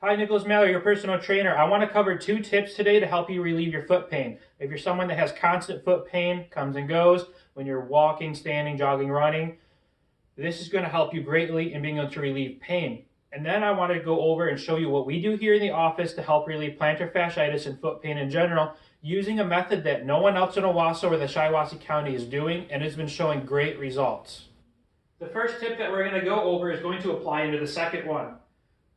Hi, Nicholas Mallory, your personal trainer. I want to cover 2 tips today to help you relieve your foot pain. If you're someone that has constant foot pain, comes and goes, when you're walking, standing, jogging, running, this is going to help you greatly in being able to relieve pain. And then I want to go over and show you what we do here in the office to help relieve plantar fasciitis and foot pain in general, using a method that no one else in Owasso or the Shiawassee County is doing and has been showing great results. The first tip that we're going to go over is going to apply into the second one.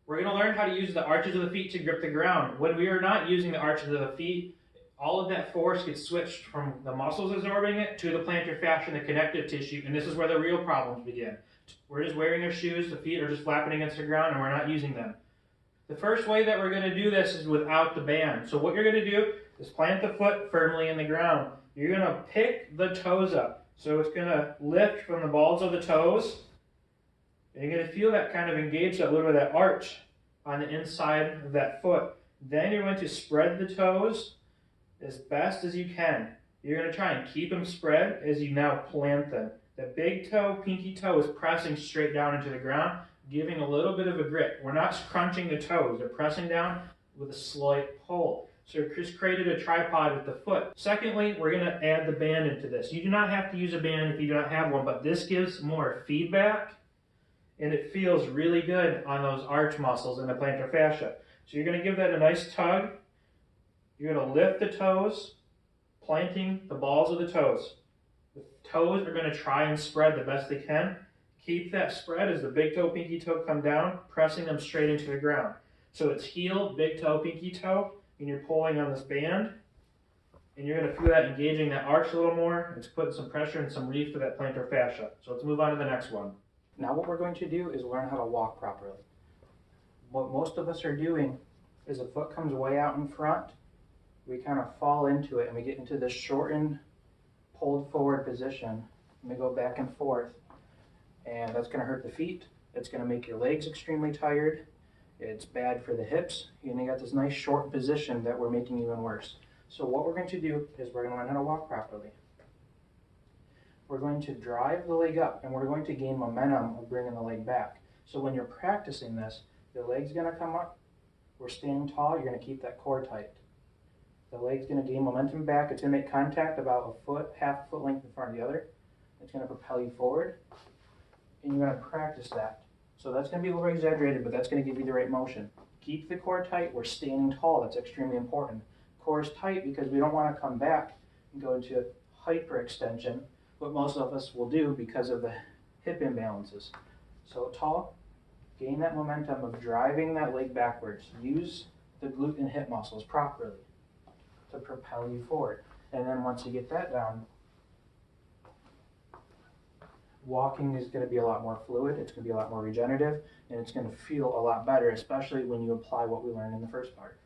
We're going to learn how to use the arches of the feet to grip the ground. When we are not using the arches of the feet, all of that force gets switched from the muscles absorbing it to the plantar fascia and the connective tissue, and this is where the real problems begin. We're just wearing our shoes, the feet are just flapping against the ground, and we're not using them. The first way that we're going to do this is without the band. So what you're going to do is plant the foot firmly in the ground. You're going to pick the toes up. So it's going to lift from the balls of the toes. And you're going to feel that kind of engage that little bit of that arch on the inside of that foot. Then you're going to spread the toes as best as you can. You're going to try and keep them spread as you now plant them. The big toe, pinky toe, is pressing straight down into the ground, giving a little bit of a grip. We're not crunching the toes. They're pressing down with a slight pull. So we've just created a tripod with the foot. Secondly, we're going to add the band into this. You do not have to use a band if you do not have one, but this gives more feedback and it feels really good on those arch muscles in the plantar fascia. So you're going to give that a nice tug. You're going to lift the toes, planting the balls of the toes. The toes are going to try and spread the best they can. Keep that spread as the big toe, pinky toe come down, pressing them straight into the ground. So it's heel, big toe, pinky toe, and you're pulling on this band. And you're going to feel that engaging that arch a little more. It's putting some pressure and some relief to that plantar fascia. So let's move on to the next one. Now what we're going to do is learn how to walk properly. What most of us are doing is the foot comes way out in front, we kind of fall into it and we get into this shortened, pulled forward position, and we go back and forth. And that's going to hurt the feet, it's going to make your legs extremely tired, it's bad for the hips, and you got this nice short position that we're making even worse. So what we're going to do is we're going to learn how to walk properly. We're going to drive the leg up and we're going to gain momentum of bringing the leg back. So when you're practicing this, the leg's going to come up, we're standing tall, you're going to keep that core tight. The leg's going to gain momentum back, it's going to make contact about a foot, half a foot length in front of the other. It's going to propel you forward, and you're going to practice that. So that's going to be a little exaggerated, but that's going to give you the right motion. Keep the core tight, we're standing tall, that's extremely important. Core is tight because we don't want to come back and go into hyperextension, what most of us will do because of the hip imbalances. So tall, gain that momentum of driving that leg backwards. Use the glute and hip muscles properly to propel you forward. And then once you get that down, walking is going to be a lot more fluid, it's going to be a lot more regenerative, and it's going to feel a lot better, especially when you apply what we learned in the first part.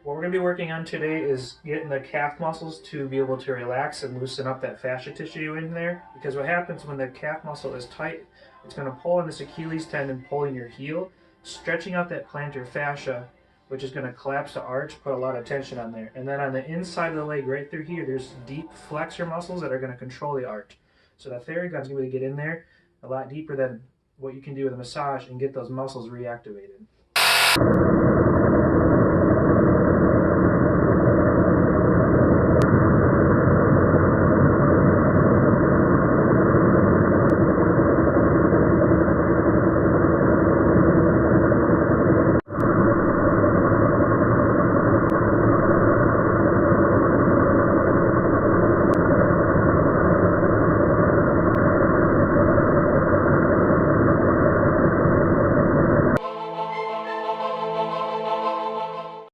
What we're going to be working on today is getting the calf muscles to be able to relax and loosen up that fascia tissue in there. Because what happens when the calf muscle is tight, it's going to pull on this Achilles tendon, pulling your heel, stretching out that plantar fascia, which is going to collapse the arch, put a lot of tension on there. And then on the inside of the leg, right through here, there's deep flexor muscles that are going to control the arch. So that Theragun's going to be able to get in there a lot deeper than what you can do with a massage and get those muscles reactivated.